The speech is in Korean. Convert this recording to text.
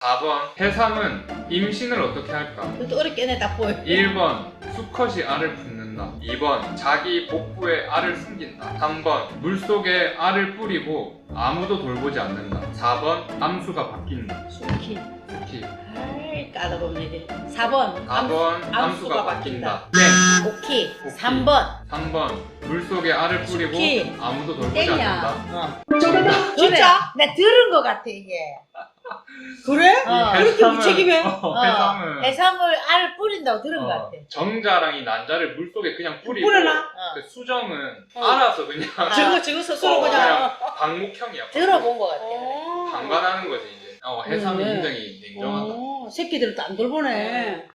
4번 해삼은 임신을 어떻게 할까? 그것도 어렵게 내 다 보여. 1번 수컷이 알을 품는다. 2번 자기 복부에 알을 숨긴다. 3번 물속에 알을 뿌리고 아무도 돌보지 않는다. 4번 암수가 바뀐다. 수키. 특히 아이 까다롭네. 4번. 4번 암수가 바뀐다. 땡. 오키. 오키. 3번. 3번 물속에 알을 뿌리고 수키. 아무도 돌보지 땡이야. 않는다. 정답. 진짜? 내가 들은 것 같아 이게. 그래? 그렇게 무책임해? 해삼은 해삼을 알 뿌린다고 들은 것 같아. 정자랑 이 난자를 물속에 그냥 뿌리고 뿌려놔? 그 수정은 어. 알아서 그냥 저거 스스로 그냥 그냥 방목형이야. 들어본 것 같아. 어. 방관하는 거지 이제. 해삼이 네. 굉장히 냉정하다. 새끼들도 안 돌보네.